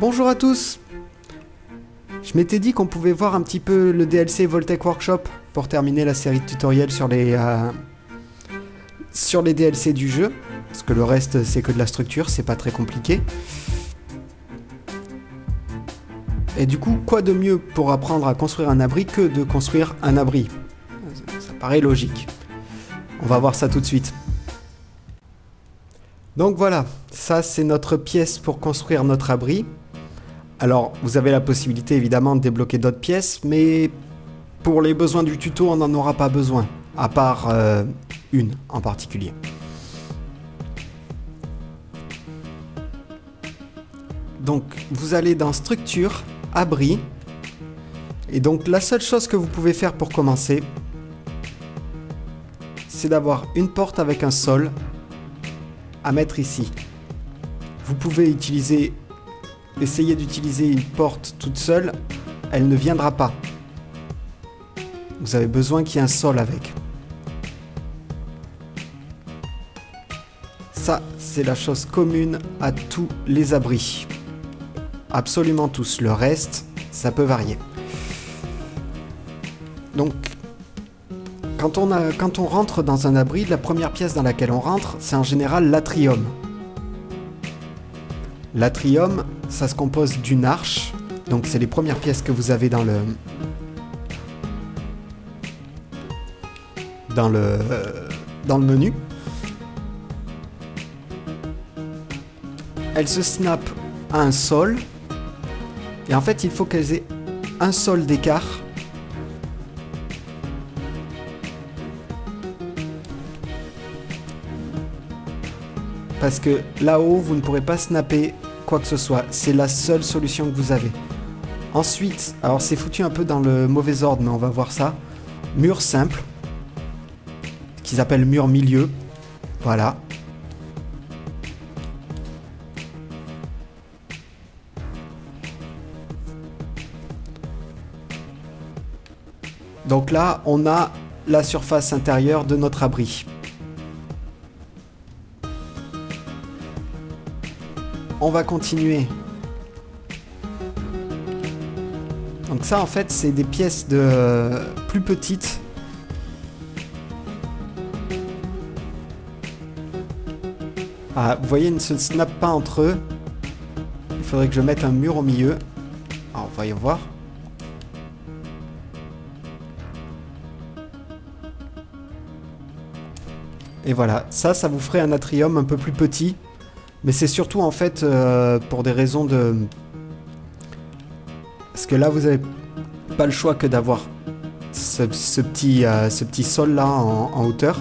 Bonjour à tous. Je m'étais dit qu'on pouvait voir un petit peu le DLC Voltec Workshop pour terminer la série de tutoriels sur les DLC du jeu. Parce que le reste c'est que de la structure, c'est pas très compliqué. Et du coup, quoi de mieux pour apprendre à construire un abri que de construire un abri? Ça paraît logique. On va voir ça tout de suite. Donc voilà, ça c'est notre pièce pour construire notre abri. Alors, vous avez la possibilité évidemment de débloquer d'autres pièces, mais pour les besoins du tuto, on n'en aura pas besoin, à part une en particulier. Donc, vous allez dans Structure, Abri, et donc la seule chose que vous pouvez faire pour commencer, c'est d'avoir une porte avec un sol à mettre ici. Vous pouvez essayer d'utiliser une porte toute seule, elle ne viendra pas. Vous avez besoin qu'il y ait un sol avec. Ça, c'est la chose commune à tous les abris. Absolument tous. Le reste, ça peut varier. Donc, quand on rentre dans un abri, la première pièce dans laquelle on rentre, c'est en général l'atrium. L'atrium, ça se compose d'une arche. Donc c'est les premières pièces que vous avez dans le menu. Elle se snap à un sol. Et en fait, il faut qu'elles aient un sol d'écart. Parce que là-haut, vous ne pourrez pas snapper quoi que ce soit. C'est la seule solution que vous avez. Ensuite, alors c'est foutu un peu dans le mauvais ordre, mais on va voir ça. Mur simple. Qu'ils appellent mur milieu. Voilà. Donc là, on a la surface intérieure de notre abri. On va continuer. Donc ça en fait c'est des pièces plus petites. Ah, vous voyez, ils ne se snappent pas entre eux. Il faudrait que je mette un mur au milieu. Alors voyons voir. Et voilà, ça vous ferait un atrium un peu plus petit. Mais c'est surtout en fait pour des raisons de... Parce que là vous n'avez pas le choix que d'avoir ce petit sol là en hauteur.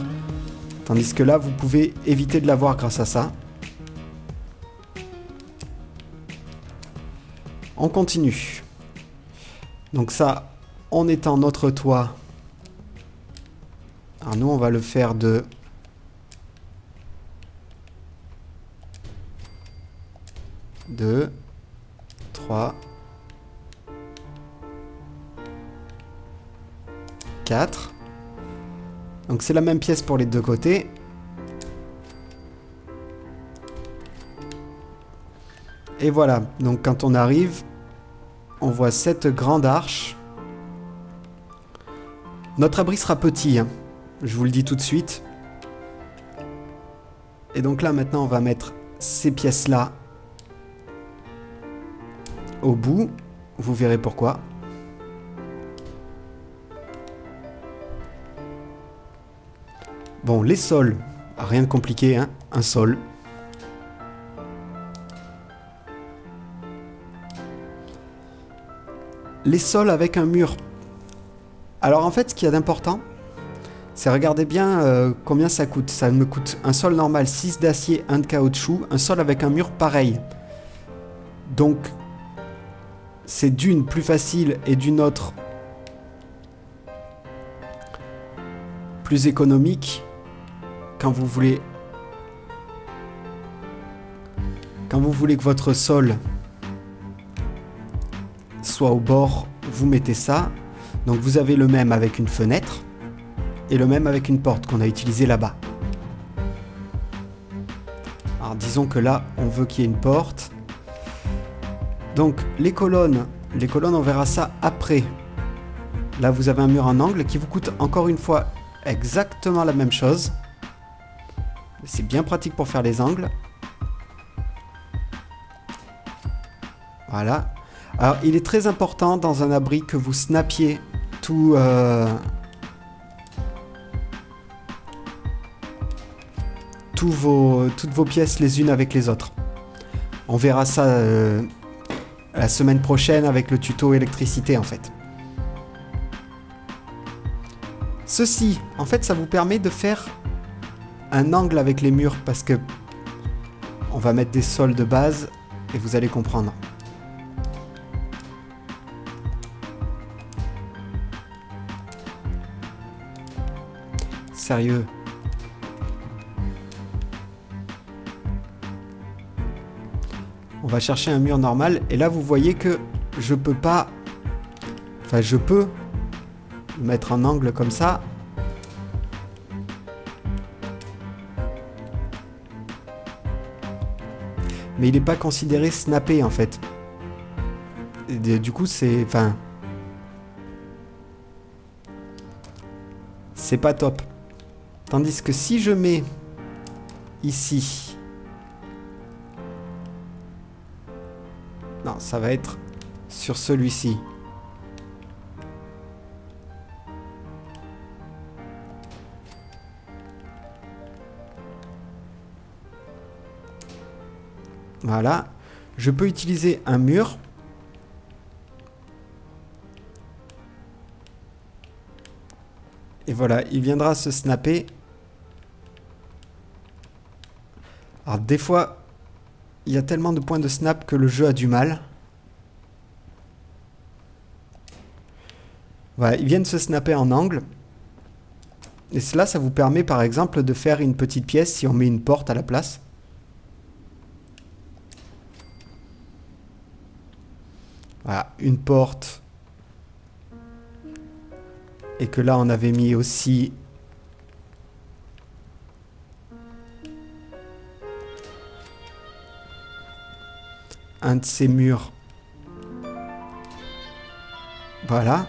Tandis que là vous pouvez éviter de l'avoir grâce à ça. On continue. Donc ça, on étend notre toit. Alors nous on va le faire de... 2, 3, 4. Donc c'est la même pièce pour les deux côtés. Et voilà, donc quand on arrive, on voit cette grande arche. Notre abri sera petit, hein. Je vous le dis tout de suite. Et donc là maintenant on va mettre ces pièces-là au bout, vous verrez pourquoi. Bon, les sols, rien de compliqué, hein, un sol. Les sols avec un mur. Alors en fait, ce qu'il y a d'important, c'est regarder bien combien ça coûte. Ça me coûte un sol normal, 6 d'acier, 1 de caoutchouc, un sol avec un mur pareil. Donc, c'est d'une plus facile et d'une autre plus économique quand vous voulez que votre sol soit au bord, vous mettez ça. Donc vous avez le même avec une fenêtre et le même avec une porte qu'on a utilisé là-bas. Alors disons que là on veut qu'il y ait une porte. Donc les colonnes on verra ça après. Là vous avez un mur en angle qui vous coûte encore une fois exactement la même chose. C'est bien pratique pour faire les angles. Voilà. Alors il est très important dans un abri que vous snappiez tout... toutes vos pièces les unes avec les autres. On verra ça la semaine prochaine avec le tuto électricité en fait. Ceci, en fait, ça vous permet de faire un angle avec les murs parce que on va mettre des sols de base et vous allez comprendre. Sérieux. On va chercher un mur normal et là vous voyez que je peux pas... Enfin je peux mettre un angle comme ça. Mais il n'est pas considéré snappé en fait. Et du coup c'est... Enfin... C'est pas top. Tandis que si je mets ici... Non, ça va être sur celui-ci. Voilà. Je peux utiliser un mur. Et voilà, il viendra se snapper. Alors des fois, il y a tellement de points de snap que le jeu a du mal. Voilà, ils viennent se snapper en angle. Et cela, ça vous permet par exemple de faire une petite pièce si on met une porte à la place. Voilà, une porte. Et que là, on avait mis aussi... un de ces murs. Voilà.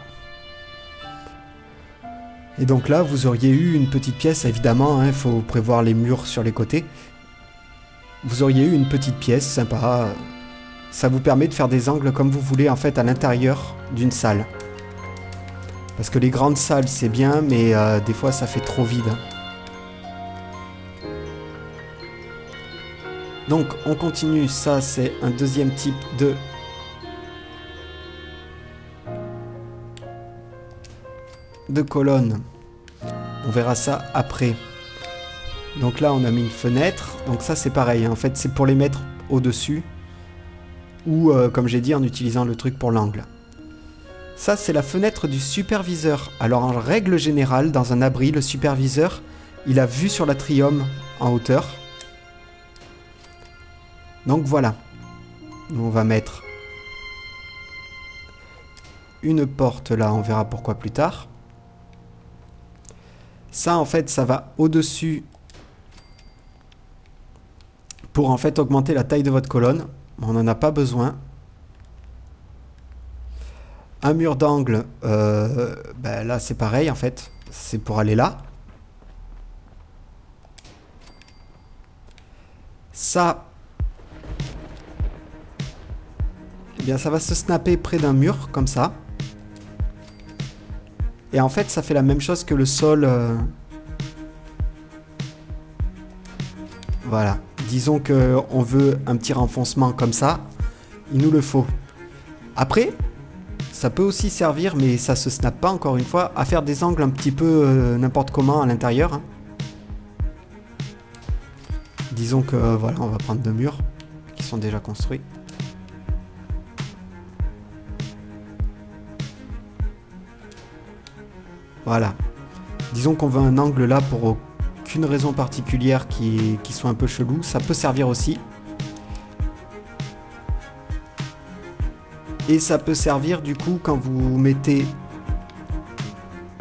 Et donc là, vous auriez eu une petite pièce, évidemment, il faut prévoir les murs sur les côtés. Vous auriez eu une petite pièce sympa. Ça vous permet de faire des angles comme vous voulez, en fait, à l'intérieur d'une salle. Parce que les grandes salles, c'est bien, mais des fois, ça fait trop vide. Donc, on continue. Ça, c'est un deuxième type de colonne. On verra ça après. Donc là, on a mis une fenêtre. Donc ça, c'est pareil. En fait, c'est pour les mettre au-dessus. Ou, comme j'ai dit, en utilisant le truc pour l'angle. Ça, c'est la fenêtre du superviseur. Alors, en règle générale, dans un abri, le superviseur, il a vue sur l'atrium en hauteur. Donc voilà, on va mettre une porte là, on verra pourquoi plus tard. Ça en fait, ça va au-dessus pour en fait augmenter la taille de votre colonne. On n'en a pas besoin. Un mur d'angle, ben là c'est pareil en fait, c'est pour aller là. Ça... Eh bien, ça va se snapper près d'un mur, comme ça. Et en fait, ça fait la même chose que le sol. Voilà. Disons qu'on veut un petit renfoncement comme ça. Il nous le faut. Après, ça peut aussi servir, mais ça se snap pas encore une fois, à faire des angles un petit peu n'importe comment à l'intérieur. Hein. Disons que, voilà, on va prendre deux murs qui sont déjà construits. Voilà. Disons qu'on veut un angle là pour aucune raison particulière qui soit un peu chelou. Ça peut servir aussi. Et ça peut servir du coup quand vous mettez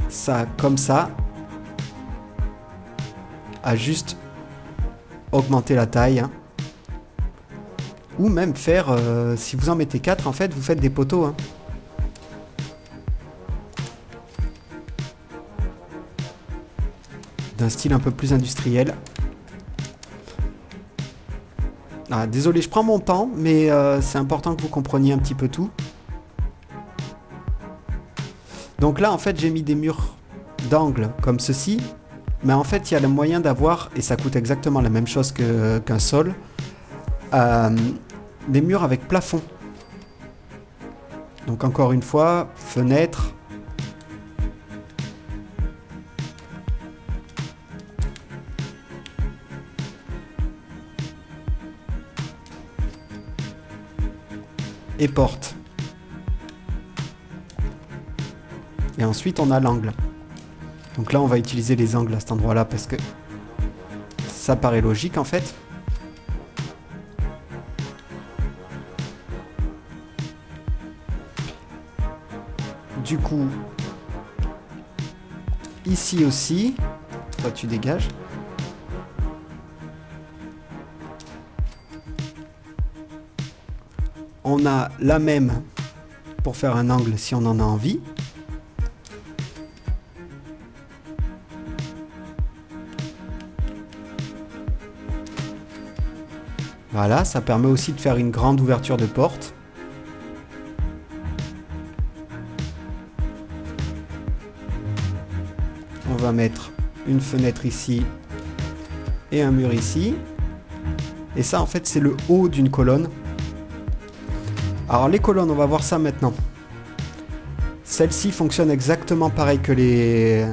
ça comme ça. À juste augmenter la taille. Hein. Ou même faire, si vous en mettez 4, en fait, vous faites des poteaux. Hein. D'un style un peu plus industriel. Ah, désolé, je prends mon temps, mais c'est important que vous compreniez un petit peu tout. Donc là, en fait, j'ai mis des murs d'angle comme ceci. Mais en fait, il y a le moyen d'avoir, et ça coûte exactement la même chose qu'un sol, des murs avec plafond. Donc encore une fois, fenêtre. Et porte. Et ensuite, on a l'angle. Donc là, on va utiliser les angles à cet endroit-là parce que ça paraît logique en fait. Du coup, ici aussi, toi tu dégages. On a la même pour faire un angle si on en a envie. Voilà, ça permet aussi de faire une grande ouverture de porte. On va mettre une fenêtre ici et un mur ici. Et ça, en fait, c'est le haut d'une colonne. Alors, les colonnes, on va voir ça maintenant. Celle-ci fonctionne exactement pareil que les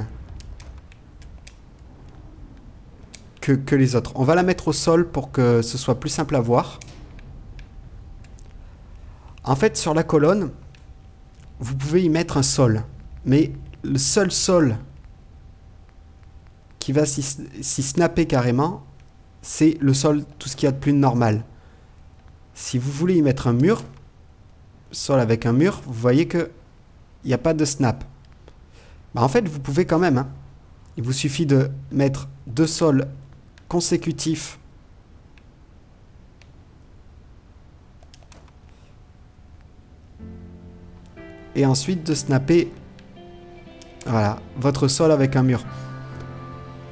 autres. On va la mettre au sol pour que ce soit plus simple à voir. En fait, sur la colonne, vous pouvez y mettre un sol. Mais le seul sol qui va s'y snapper carrément, c'est le sol, tout ce qu'il y a de plus normal. Si vous voulez y mettre un mur, sol avec un mur, vous voyez que il n'y a pas de snap. Bah, en fait, vous pouvez quand même. Hein. Il vous suffit de mettre 2 sols consécutifs. Et ensuite de snapper, voilà, votre sol avec un mur.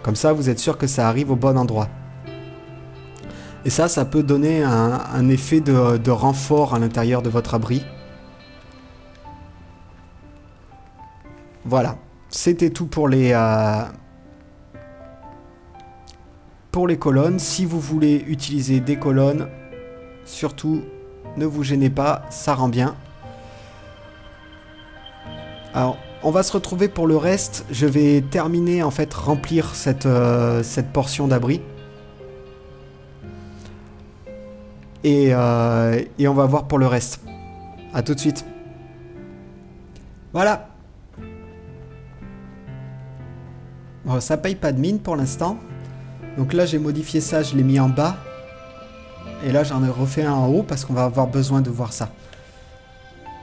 Comme ça, vous êtes sûr que ça arrive au bon endroit. Et ça peut donner un effet de renfort à l'intérieur de votre abri. Voilà, c'était tout pour les colonnes. Si vous voulez utiliser des colonnes, surtout, ne vous gênez pas, ça rend bien. Alors, on va se retrouver pour le reste. Je vais terminer, en fait, remplir cette portion d'abri. Et on va voir pour le reste. A tout de suite. Voilà. Bon, ça paye pas de mine pour l'instant. Donc là, j'ai modifié ça, je l'ai mis en bas. Et là, j'en ai refait un en haut parce qu'on va avoir besoin de voir ça.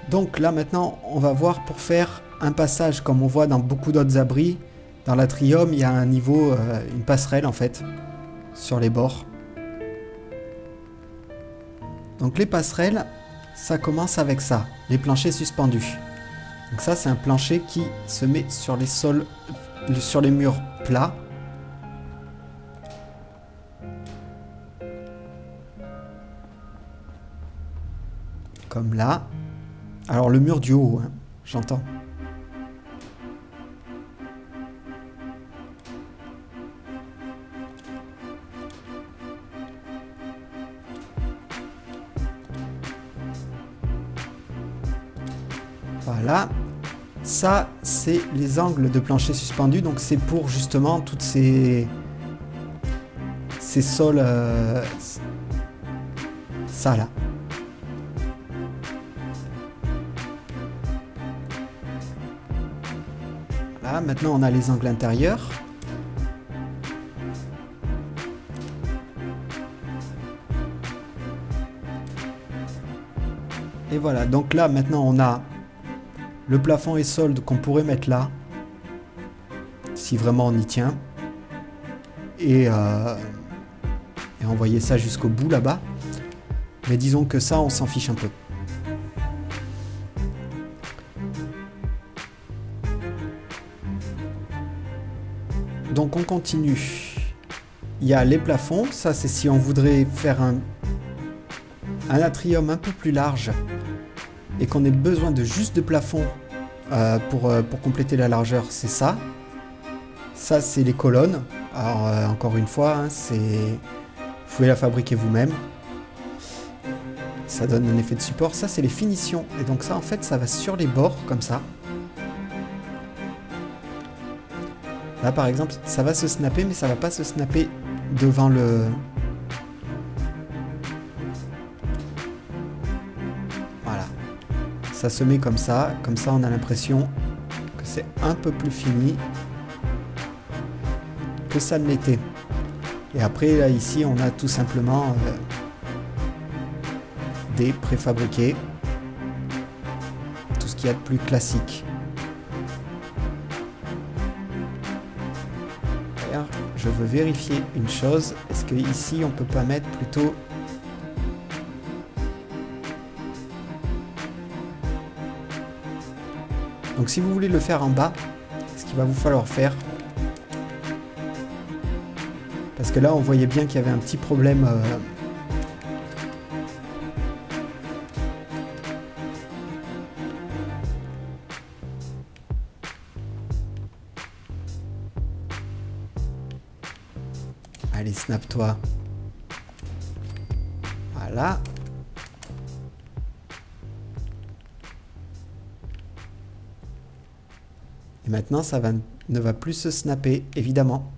Donc là, maintenant, on va voir pour faire un passage comme on voit dans beaucoup d'autres abris. Dans l'atrium, il y a un niveau, une passerelle en fait, sur les bords. Donc les passerelles, ça commence avec ça, les planchers suspendus. Donc ça, c'est un plancher qui se met sur les sols, sur les murs plats. Comme là. Alors le mur du haut, hein, j'entends. Voilà. Ça, c'est les angles de plancher suspendus. Donc c'est pour justement toutes ces sols... ça là. Voilà, maintenant on a les angles intérieurs. Et voilà, donc là maintenant on a le plafond et solde qu'on pourrait mettre là, si vraiment on y tient. Et envoyer ça jusqu'au bout là-bas. Mais disons que ça, on s'en fiche un peu. Donc on continue. Il y a les plafonds. Ça, c'est si on voudrait faire un atrium un peu plus large et qu'on ait besoin de juste de plafond pour compléter la largeur. C'est ça. Ça, c'est les colonnes. Alors, encore une fois, hein, vous pouvez la fabriquer vous-même. Ça donne un effet de support. Ça, c'est les finitions. Et donc ça, en fait, ça va sur les bords, comme ça. Là, par exemple, ça va se snapper, mais ça va pas se snapper devant le... Voilà. Ça se met comme ça. Comme ça, on a l'impression que c'est un peu plus fini que ça ne l'était. Et après, là, ici, on a tout simplement des préfabriqués. Tout ce qu'il y a de plus classique. D'ailleurs, je veux vérifier une chose. Est-ce que ici, on peut pas mettre plutôt... Donc, si vous voulez le faire en bas, ce qu'il va vous falloir faire... Parce que là, on voyait bien qu'il y avait un petit problème. Allez, snap-toi. Voilà. Et maintenant, ça ne va plus se snapper, évidemment.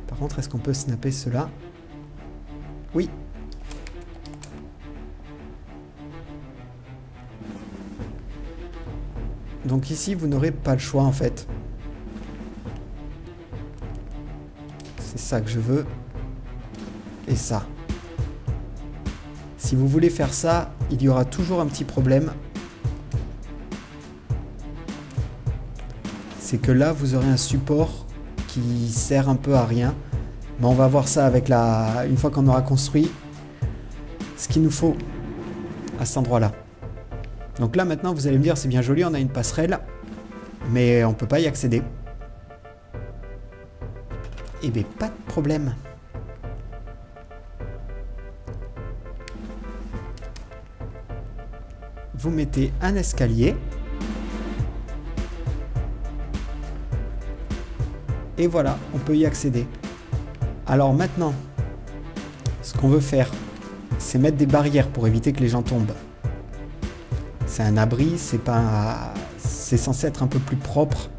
Par contre, est-ce qu'on peut snapper cela? Oui. Donc ici, vous n'aurez pas le choix en fait. C'est ça que je veux. Et ça. Si vous voulez faire ça, il y aura toujours un petit problème. C'est que là, vous aurez un support qui sert un peu à rien. Mais on va voir ça avec une fois qu'on aura construit ce qu'il nous faut à cet endroit-là. Donc là, maintenant, vous allez me dire, c'est bien joli, on a une passerelle, mais on ne peut pas y accéder. Eh bien, pas de problème. Vous mettez un escalier. Et voilà, on peut y accéder. Alors maintenant, ce qu'on veut faire, c'est mettre des barrières pour éviter que les gens tombent. C'est un abri, c'est censé être un peu plus propre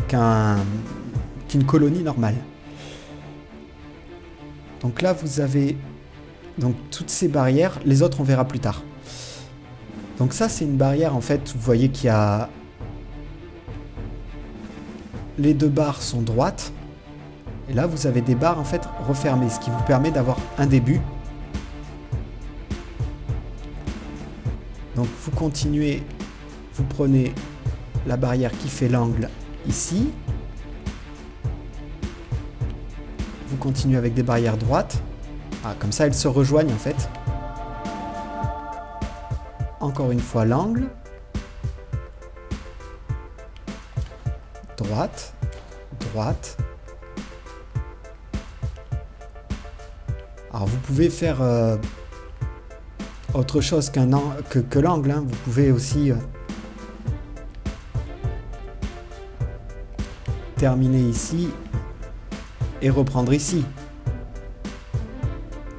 qu'une colonie normale. Donc là, vous avez donc toutes ces barrières. Les autres, on verra plus tard. Donc ça, c'est une barrière, en fait. Vous voyez qu'il y a... Les deux barres sont droites. Et là, vous avez des barres, en fait, refermées. Ce qui vous permet d'avoir un début. Donc, vous continuez. Vous prenez la barrière qui fait l'angle ici. Vous continuez avec des barrières droites. Ah, comme ça, elles se rejoignent, en fait. Encore une fois, l'angle. Droite. Droite. Alors, vous pouvez faire autre chose que l'angle. Hein. Vous pouvez aussi terminer ici et reprendre ici.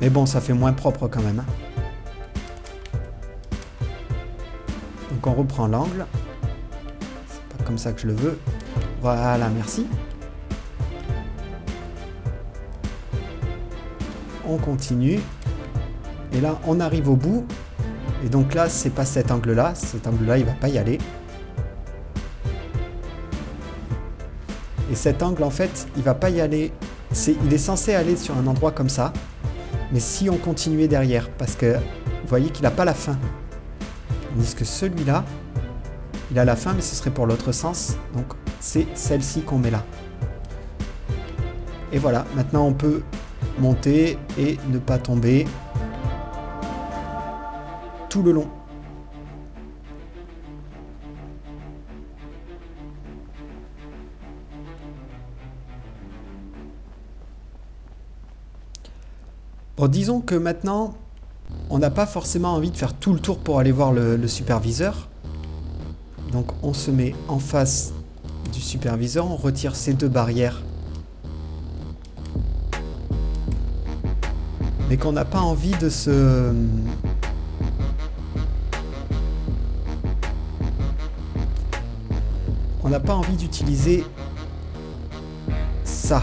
Mais bon, ça fait moins propre quand même. Hein. Donc on reprend l'angle. C'est pas comme ça que je le veux. Voilà, merci. On continue. Et là, on arrive au bout. Et donc là, c'est pas cet angle-là. Cet angle-là, il va pas y aller. Et cet angle, en fait, il va pas y aller. Il est censé aller sur un endroit comme ça. Mais si on continuait derrière, parce que vous voyez qu'il n'a pas la fin. Tandis que celui-là, il a la fin, mais ce serait pour l'autre sens. Donc, c'est celle-ci qu'on met là. Et voilà, maintenant on peut monter et ne pas tomber tout le long. Bon, disons que maintenant, on n'a pas forcément envie de faire tout le tour pour aller voir le superviseur. Donc on se met en face du superviseur, on retire ces deux barrières. Mais qu'on n'a pas envie de se... On n'a pas envie d'utiliser ça.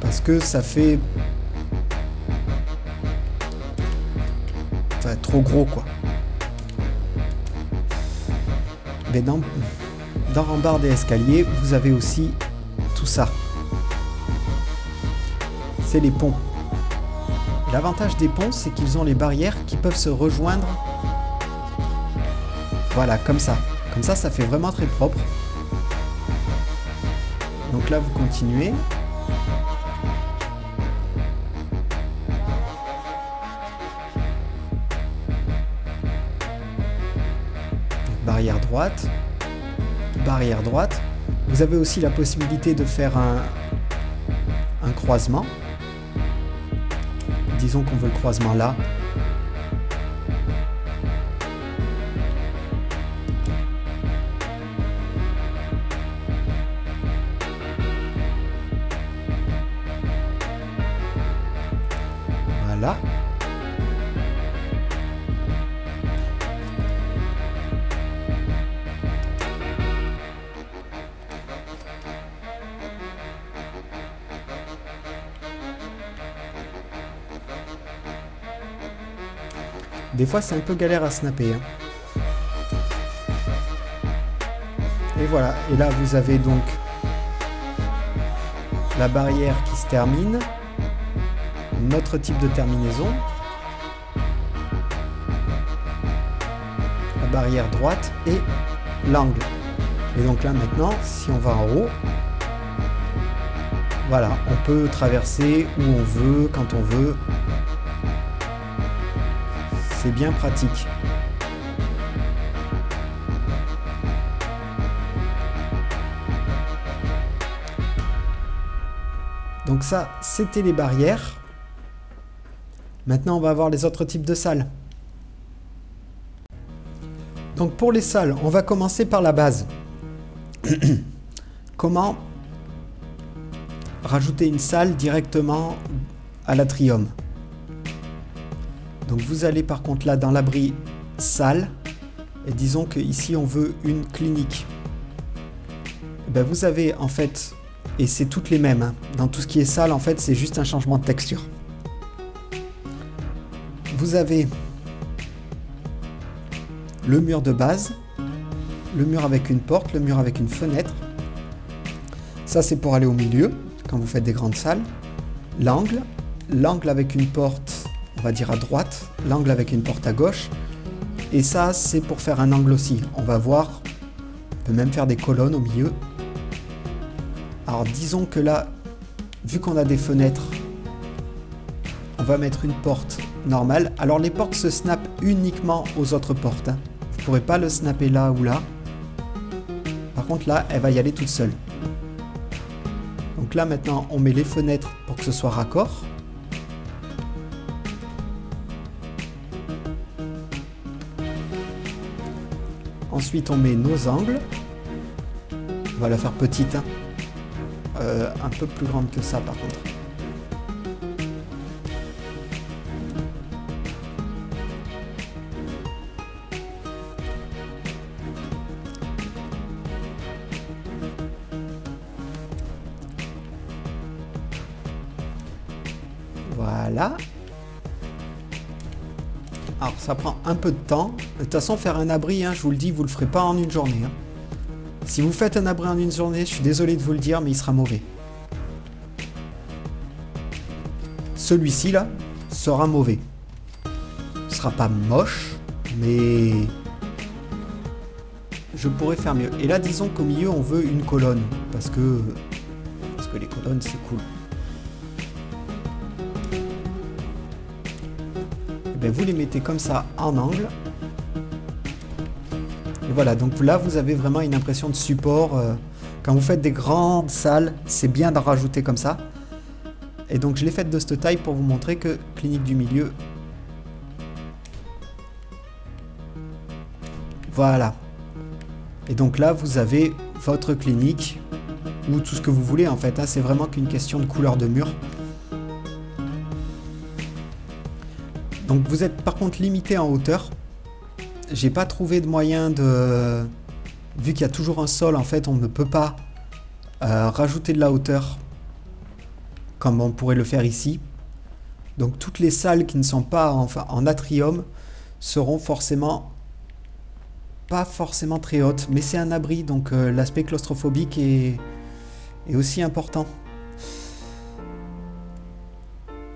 Parce que ça fait... Enfin, trop gros quoi. Mais dans Rambarde et Escalier, vous avez aussi tout ça. C'est les ponts. L'avantage des ponts, c'est qu'ils ont les barrières qui peuvent se rejoindre. Voilà, comme ça. Comme ça, ça fait vraiment très propre. Donc là, vous continuez. Barrière droite. Barrière droite. Vous avez aussi la possibilité de faire un croisement. Disons qu'on veut le croisement là. Voilà. Des fois, c'est un peu galère à snapper. Hein. Et voilà. Et là, vous avez donc la barrière qui se termine. Notre type de terminaison. La barrière droite et l'angle. Et donc là, maintenant, si on va en haut, voilà, on peut traverser où on veut, quand on veut. C'est bien pratique. Donc ça, c'était les barrières. Maintenant, on va voir les autres types de salles. Donc pour les salles, on va commencer par la base. Comment rajouter une salle directement à l'Atrium? Donc vous allez par contre là dans l'abri salle et disons que ici on veut une clinique. Et ben vous avez en fait, et c'est toutes les mêmes, hein, dans tout ce qui est salle en fait c'est juste un changement de texture. Vous avez le mur de base, le mur avec une porte, le mur avec une fenêtre. Ça c'est pour aller au milieu quand vous faites des grandes salles. L'angle, l'angle avec une porte, on va dire à droite, l'angle avec une porte à gauche. Et ça, c'est pour faire un angle aussi. On va voir, on peut même faire des colonnes au milieu. Alors disons que là, vu qu'on a des fenêtres, on va mettre une porte normale. Alors les portes se snappent uniquement aux autres portes. Hein. Vous ne pourrez pas le snapper là ou là. Par contre là, elle va y aller toute seule. Donc là maintenant, on met les fenêtres pour que ce soit raccord. Ensuite, on met nos angles. On va la faire petite. Hein. Un peu plus grande que ça, par contre. Voilà. Alors ça prend un peu de temps. De toute façon, faire un abri, hein, je vous le dis, vous le ferez pas en une journée. Hein. Si vous faites un abri en une journée, je suis désolé de vous le dire, mais il sera mauvais. Celui-ci là sera mauvais. Ce sera pas moche, mais je pourrais faire mieux. Et là, disons qu'au milieu, on veut une colonne, parce que les colonnes, c'est cool. et bien vous les mettez comme ça en angle. Et voilà, donc là vous avez vraiment une impression de support. Quand vous faites des grandes salles, c'est bien d'en rajouter comme ça. Et donc je l'ai faite de cette taille pour vous montrer que clinique du milieu. Voilà. Et donc là vous avez votre clinique, ou tout ce que vous voulez en fait, hein, c'est vraiment qu'une question de couleur de mur. Donc vous êtes par contre limité en hauteur. J'ai pas trouvé de moyen de... Vu qu'il y a toujours un sol, en fait, on ne peut pas rajouter de la hauteur comme on pourrait le faire ici. Donc toutes les salles qui ne sont pas en atrium seront forcément pas forcément très hautes. Mais c'est un abri, donc l'aspect claustrophobique est aussi important.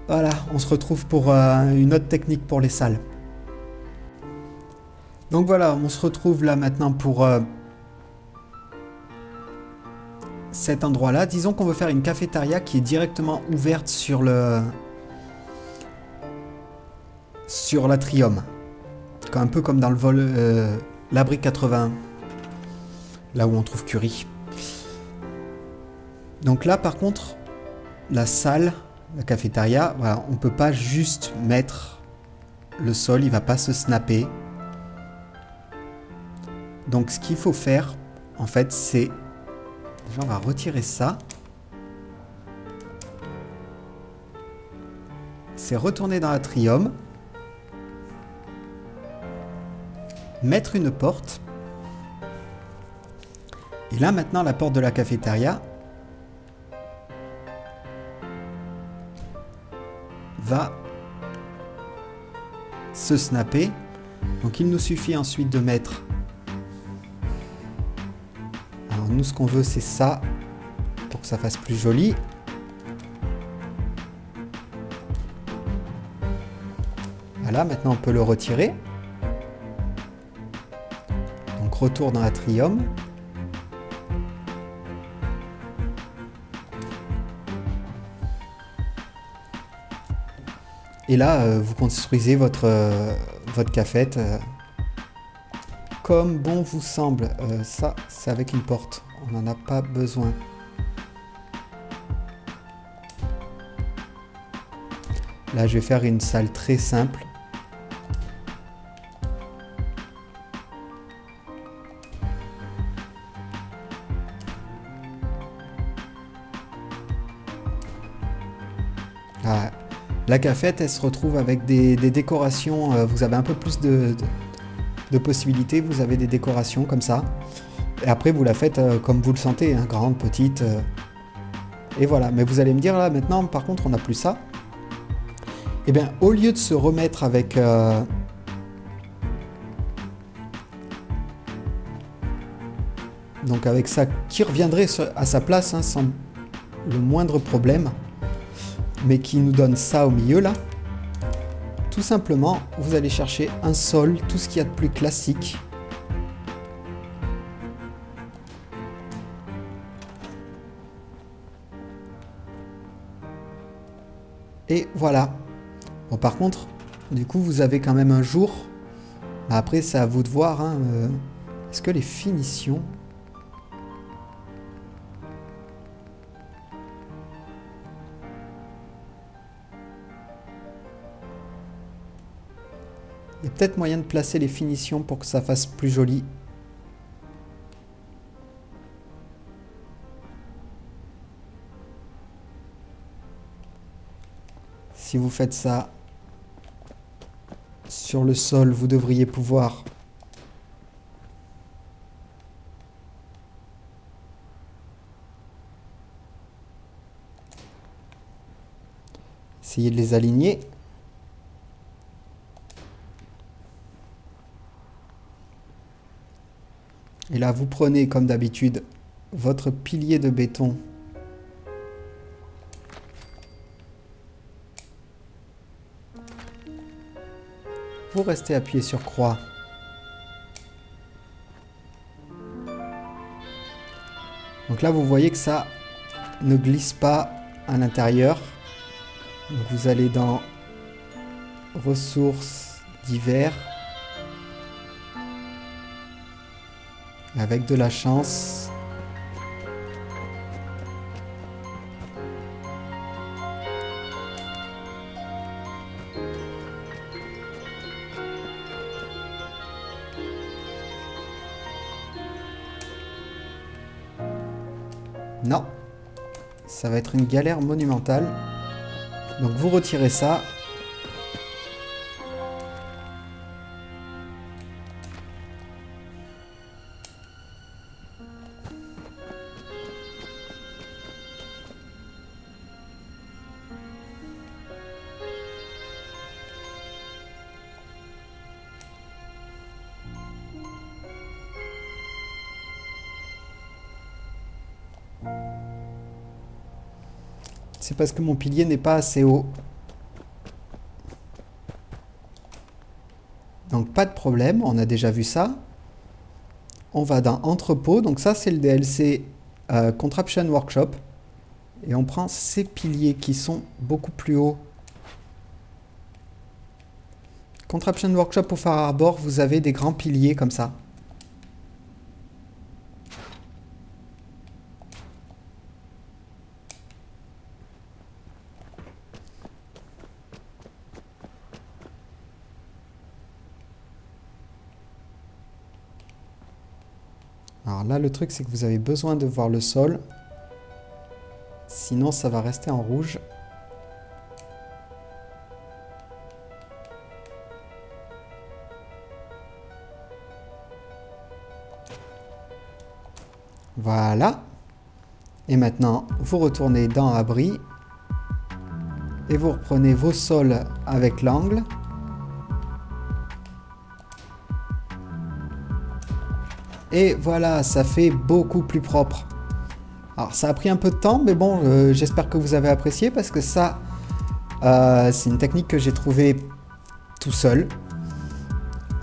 Voilà, on se retrouve pour une autre technique pour les salles. Donc voilà, on se retrouve là maintenant pour cet endroit-là. Disons qu'on veut faire une cafétéria qui est directement ouverte sur l'atrium. Un peu comme dans le vol l'abri 81, là où on trouve Curie. Donc là par contre, la salle, la cafétéria, voilà, on peut pas juste mettre le sol, il va pas se snapper. Donc ce qu'il faut faire, en fait, c'est... Déjà, on va retirer ça. C'est retourner dans l'atrium. Mettre une porte. Et là, maintenant, la porte de la cafétéria va se snapper. Donc il nous suffit ensuite de mettre... Alors nous, ce qu'on veut, c'est ça, pour que ça fasse plus joli. Voilà, maintenant on peut le retirer. Donc retour dans l'atrium. Et là, vous construisez votre cafette comme bon vous semble. Ça, c'est avec une porte. On n'en a pas besoin. Là, je vais faire une salle très simple. Ah, la cafette, elle se retrouve avec des décorations. Vous avez un peu plus de possibilités. Vous avez des décorations comme ça. Et après, vous la faites comme vous le sentez, hein, grande, petite. Et voilà. Mais vous allez me dire, là, maintenant, par contre, on n'a plus ça. Eh bien, au lieu de se remettre avec... donc avec ça qui reviendrait à sa place, hein, sans le moindre problème, mais qui nous donne ça au milieu, là. Tout simplement, vous allez chercher un sol, tout ce qu'il y a de plus classique. Et voilà. Bon, par contre, du coup, vous avez quand même un jour. Après, c'est à vous de voir. Hein, est-ce que les finitions... Il y a peut-être moyen de placer les finitions pour que ça fasse plus joli. Si vous faites ça sur le sol, vous devriez pouvoir essayer de les aligner. Et là, vous prenez, comme d'habitude, votre pilier de béton. Vous restez appuyé sur croix. Donc là, vous voyez que ça ne glisse pas à l'intérieur. Donc vous allez dans ressources d'hiver. Avec de la chance. Non, ça va être une galère monumentale. Donc vous retirez ça. C'est parce que mon pilier n'est pas assez haut. Donc pas de problème, on a déjà vu ça. On va dans entrepôt, donc ça c'est le DLC Contraption Workshop. Et on prend ces piliers qui sont beaucoup plus hauts. Contraption Workshop au Far Harbor, vous avez des grands piliers comme ça. Alors là, le truc, c'est que vous avez besoin de voir le sol. Sinon, ça va rester en rouge. Voilà. Et maintenant, vous retournez dans Abri. Et vous reprenez vos sols avec l'angle. Et voilà, ça fait beaucoup plus propre. Alors ça a pris un peu de temps, mais bon, j'espère que vous avez apprécié parce que ça, c'est une technique que j'ai trouvée tout seul.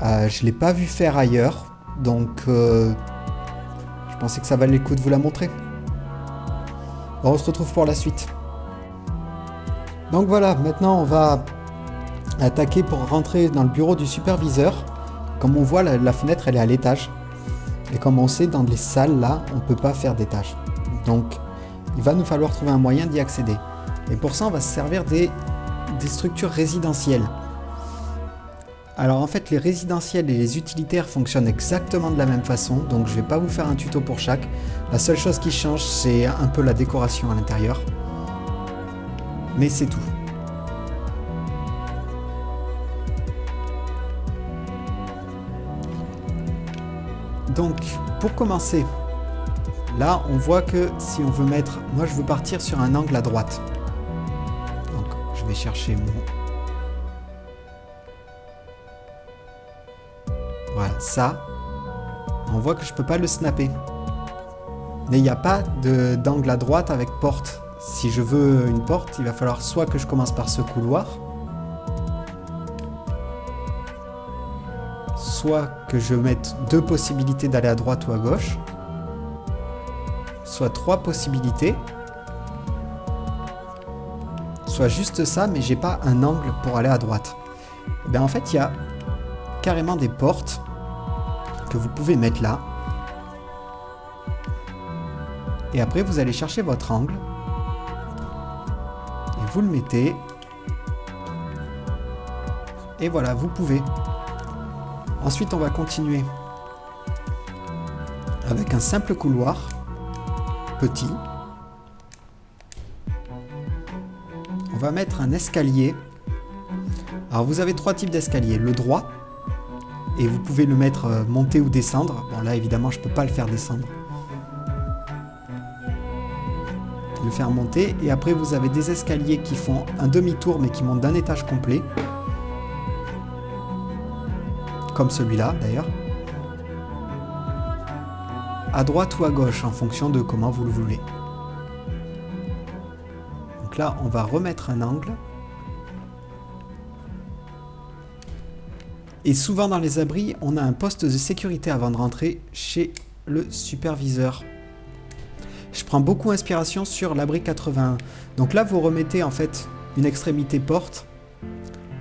Je ne l'ai pas vu faire ailleurs, donc je pensais que ça valait le coup de vous la montrer. Bon, on se retrouve pour la suite. Donc voilà, maintenant on va attaquer pour rentrer dans le bureau du superviseur. Comme on voit, la fenêtre elle est à l'étage. Et comme on sait, dans les salles, là, on ne peut pas faire d'étage. Donc, il va nous falloir trouver un moyen d'y accéder. Et pour ça, on va se servir des structures résidentielles. Alors, en fait, les résidentiels et les utilitaires fonctionnent exactement de la même façon. Donc, je ne vais pas vous faire un tuto pour chaque. La seule chose qui change, c'est un peu la décoration à l'intérieur. Mais c'est tout. Donc, pour commencer, là, on voit que si on veut mettre... Moi, je veux partir sur un angle à droite. Donc, je vais chercher mon... Voilà, ça. On voit que je peux pas le snapper. Mais il n'y a pas d'angle à droite avec porte. Si je veux une porte, il va falloir soit que je commence par ce couloir, soit que je mette deux possibilités d'aller à droite ou à gauche, soit trois possibilités, soit juste ça, mais j'ai pas un angle pour aller à droite. Et bien en fait, il y a carrément des portes que vous pouvez mettre là. Et après, vous allez chercher votre angle. Et vous le mettez. Et voilà, vous pouvez. Ensuite, on va continuer avec un simple couloir, petit. On va mettre un escalier. Alors, vous avez trois types d'escaliers. Le droit, et vous pouvez le mettre monter ou descendre. Bon, là, évidemment, je ne peux pas le faire descendre. Le faire monter. Et après, vous avez des escaliers qui font un demi-tour, mais qui montent d'un étage complet. Comme celui-là d'ailleurs, à droite ou à gauche en fonction de comment vous le voulez. Donc là, on va remettre un angle. Et souvent dans les abris, on a un poste de sécurité avant de rentrer chez le superviseur. Je prends beaucoup inspiration sur l'abri 81. Donc là, vous remettez en fait une extrémité porte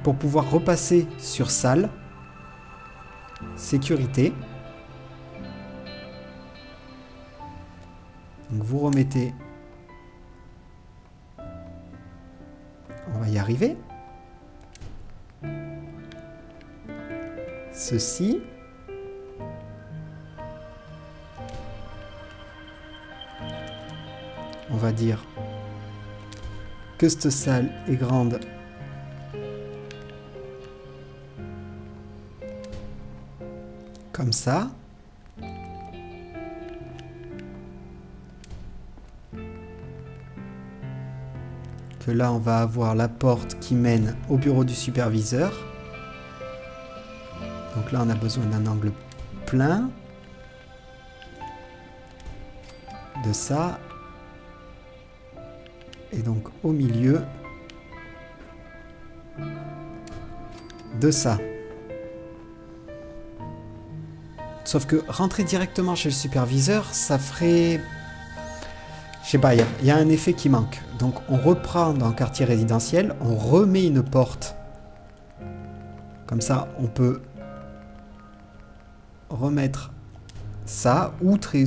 pour pouvoir repasser sur salle, sécurité. Donc vous remettez. On va y arriver. Ceci. On va dire que cette salle est grande. Comme ça. Que là, on va avoir la porte qui mène au bureau du superviseur. Donc là, on a besoin d'un angle plein. De ça. Et donc au milieu de ça. Sauf que rentrer directement chez le superviseur, ça ferait... Je sais pas, il y a un effet qui manque. Donc on reprend dans le quartier résidentiel, on remet une porte. Comme ça, on peut remettre ça, outre et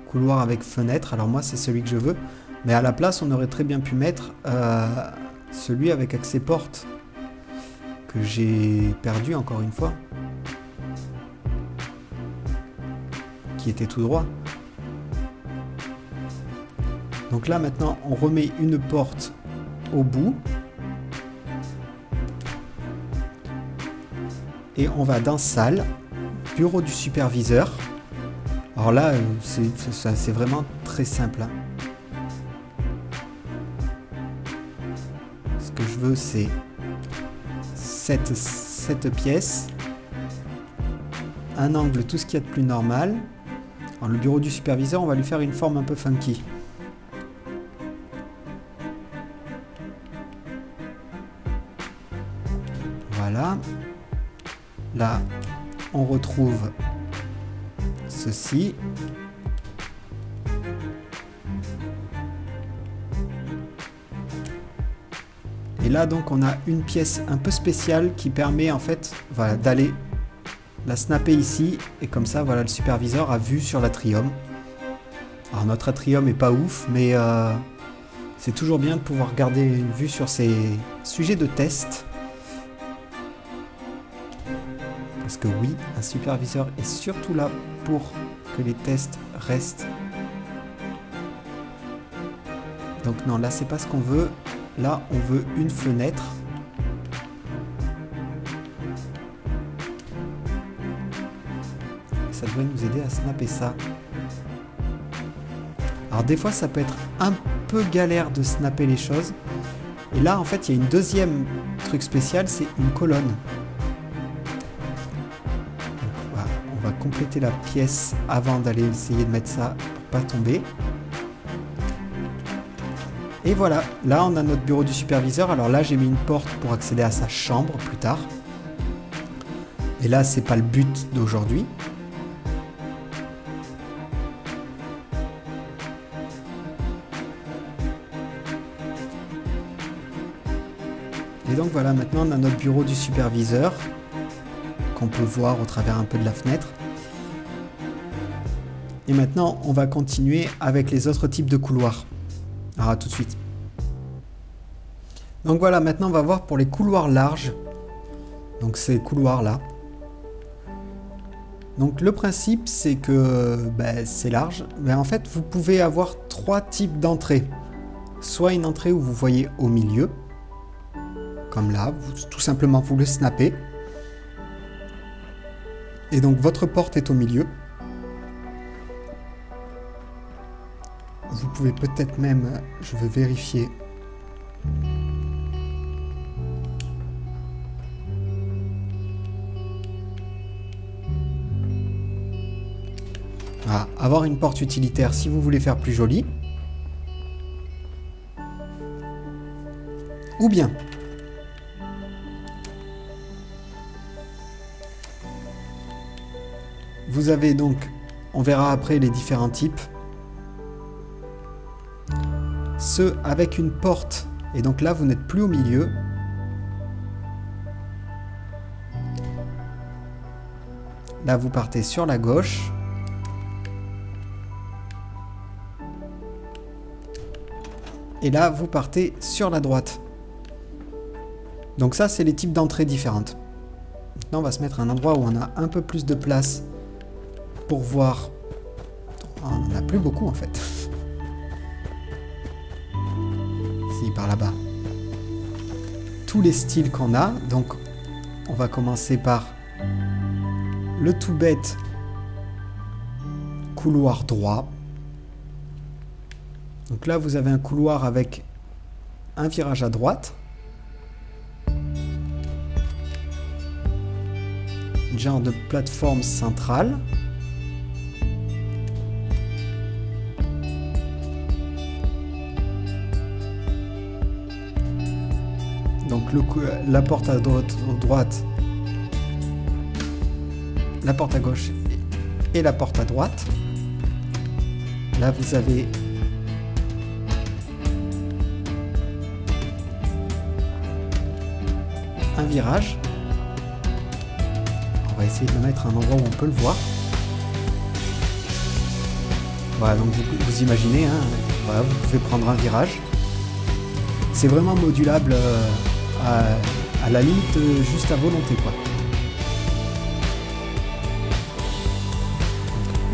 couloir avec fenêtre. Alors moi, c'est celui que je veux. Mais à la place, on aurait très bien pu mettre celui avec accès porte. Que j'ai perdu encore une fois. Qui était tout droit. Donc là, maintenant, on remet une porte au bout. Et on va dans salle, bureau du superviseur. Alors là, c'est vraiment très simple. Hein. Ce que je veux, c'est cette pièce. Un angle, tout ce qu'il y a de plus normal. Alors, le bureau du superviseur, on va lui faire une forme un peu funky. Voilà. Là, on retrouve ceci. Et là, donc, on a une pièce un peu spéciale qui permet, en fait, voilà, d'aller la snapper ici. Et comme ça, voilà, le superviseur a vue sur l'atrium. Alors, notre atrium est pas ouf, mais c'est toujours bien de pouvoir garder une vue sur ces sujets de test. Parce que oui, un superviseur est surtout là pour que les tests restent. Donc non, là c'est pas ce qu'on veut. Là on veut une fenêtre. Ça devrait nous aider à snapper ça. Alors des fois ça peut être un peu galère de snapper les choses. Et là en fait il y a une deuxième truc spécial, c'est une colonne. On va compléter la pièce avant d'aller essayer de mettre ça pour pas tomber. Et voilà, là on a notre bureau du superviseur. Alors là j'ai mis une porte pour accéder à sa chambre plus tard. Et là c'est pas le but d'aujourd'hui. Et donc voilà, maintenant on a notre bureau du superviseur. Qu'on peut voir au travers un peu de la fenêtre. Et maintenant, on va continuer avec les autres types de couloirs. Alors à tout de suite. Donc voilà, maintenant on va voir pour les couloirs larges. Donc ces couloirs-là. Donc le principe, c'est que c'est large. Mais en fait, vous pouvez avoir trois types d'entrées. Soit une entrée où vous voyez au milieu. Comme là, tout simplement vous le snappez. Et donc votre porte est au milieu. Vous pouvez peut-être même, je vais vérifier. Voilà, avoir une porte utilitaire si vous voulez faire plus joli. Ou bien vous avez donc, on verra après les différents types. Ceux avec une porte Et donc là, vous n'êtes plus au milieu. Là, vous partez sur la gauche. Et là, vous partez sur la droite. Donc ça, c'est les types d'entrées différentes. Maintenant, on va se mettre à un endroit où on a un peu plus de place pour voir... On n'en a plus beaucoup, en fait. Si, par là-bas. Tous les styles qu'on a. Donc, on va commencer par le tout bête couloir droit. Donc là, vous avez un couloir avec un virage à droite. Un genre de plateforme centrale. Donc la porte à droite, la porte à gauche et la porte à droite. Là, vous avez un virage. On va essayer de le mettre à un endroit où on peut le voir. Voilà, donc vous imaginez, hein, voilà, vous pouvez prendre un virage. C'est vraiment modulable à la limite juste à volonté, quoi.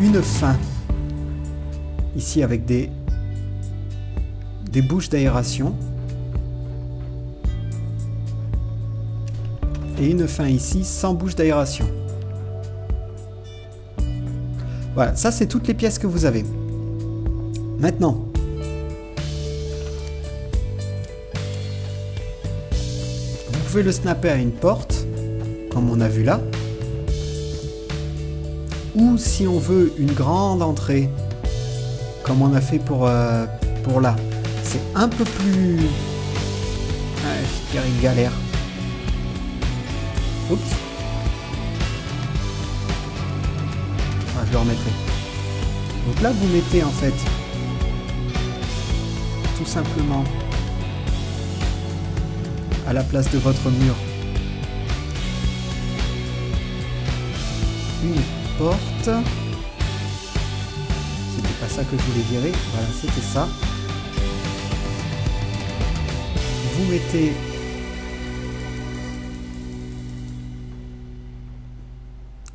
Une fin ici avec des bouches d'aération et une fin ici sans bouche d'aération. Voilà, ça c'est toutes les pièces que vous avez. Maintenant, vous pouvez le snapper à une porte, comme on a vu là. Ou si on veut une grande entrée, comme on a fait pour là, c'est un peu plus... je dirais galère. Oups. Je le remettrai. Donc là, vous mettez en fait tout simplement à la place de votre mur une porte. C'était pas ça que je voulais virer. Voilà, c'était ça. Vous mettez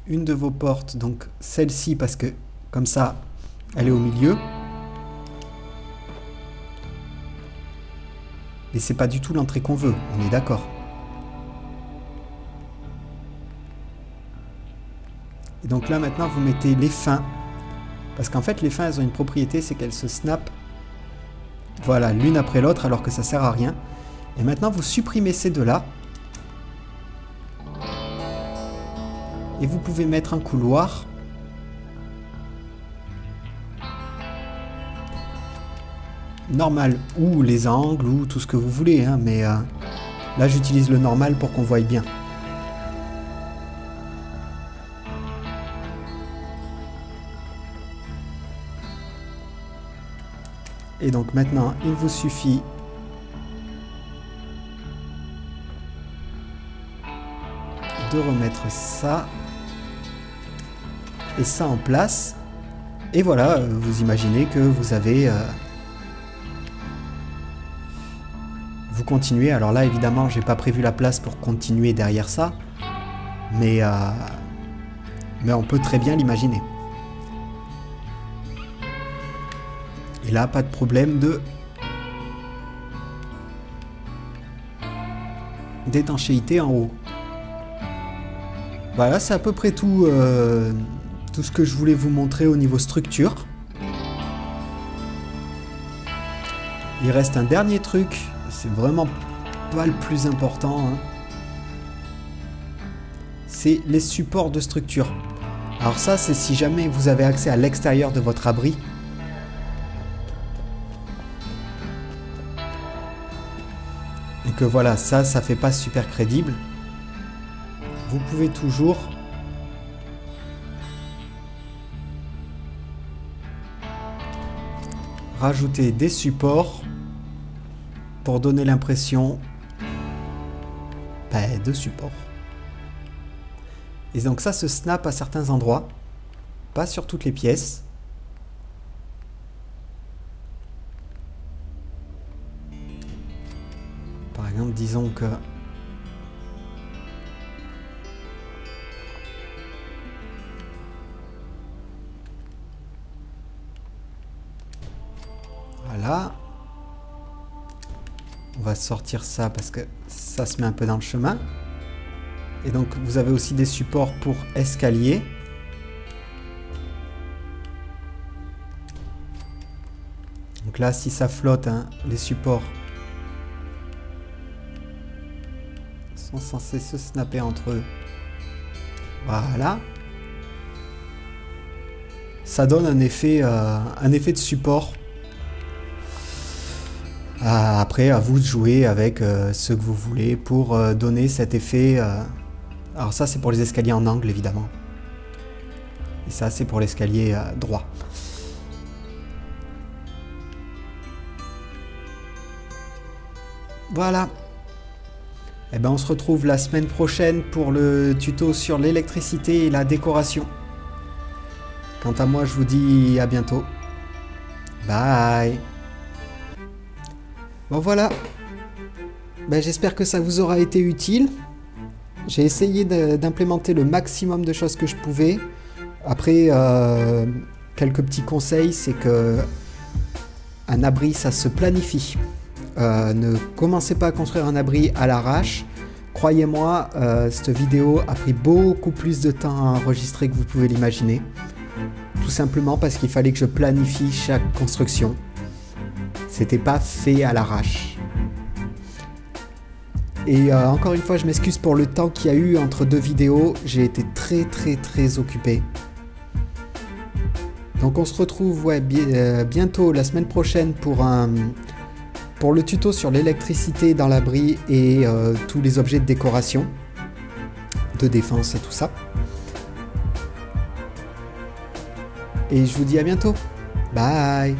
une de vos portes, donc celle-ci, parce que comme ça, elle est au milieu. Mais c'est pas du tout l'entrée qu'on veut, on est d'accord. Et donc là maintenant vous mettez les fins, parce qu'en fait les fins elles ont une propriété, c'est qu'elles se snap, voilà, l'une après l'autre, alors que ça sert à rien. Et maintenant vous supprimez ces deux-là. Et vous pouvez mettre un couloir. Normal, ou les angles, ou tout ce que vous voulez, hein, mais là j'utilise le normal pour qu'on voie bien. Et donc maintenant, il vous suffit de remettre ça et ça en place. Et voilà, vous imaginez que vous avez... vous continuez. Alors là, évidemment, j'ai pas prévu la place pour continuer derrière ça. Mais on peut très bien l'imaginer. Et là, pas de problème d'étanchéité en haut. Voilà, c'est à peu près tout, tout ce que je voulais vous montrer au niveau structure. Il reste un dernier truc, c'est vraiment pas le plus important, hein. C'est les supports de structure. Alors ça, c'est si jamais vous avez accès à l'extérieur de votre abri. Et que voilà, ça fait pas super crédible. Vous pouvez toujours rajouter des supports pour donner l'impression de support. Et donc ça se snap à certains endroits, pas sur toutes les pièces. Par exemple, disons que voilà. On va sortir ça parce que ça se met un peu dans le chemin. Et donc vous avez aussi des supports pour escalier. Donc là, si ça flotte, hein, les supports sont censés se snapper entre eux. Voilà. Ça donne un effet de support. Après, à vous de jouer avec ce que vous voulez pour donner cet effet. Alors ça, c'est pour les escaliers en angle, évidemment. Et ça, c'est pour l'escalier droit. Voilà. Et ben, on se retrouve la semaine prochaine pour le tuto sur l'électricité et la décoration. Quant à moi, je vous dis à bientôt. Bye. Bon voilà, j'espère que ça vous aura été utile. J'ai essayé d'implémenter le maximum de choses que je pouvais. Après, quelques petits conseils, c'est que un abri, ça se planifie. Ne commencez pas à construire un abri à l'arrache. Croyez-moi, cette vidéo a pris beaucoup plus de temps à enregistrer que vous pouvez l'imaginer. Tout simplement parce qu'il fallait que je planifie chaque construction. C'était pas fait à l'arrache. Et encore une fois, je m'excuse pour le temps qu'il y a eu entre deux vidéos. J'ai été très occupé. Donc on se retrouve bientôt la semaine prochaine pour le tuto sur l'électricité dans l'abri et tous les objets de décoration, de défense et tout ça. Et je vous dis à bientôt. Bye.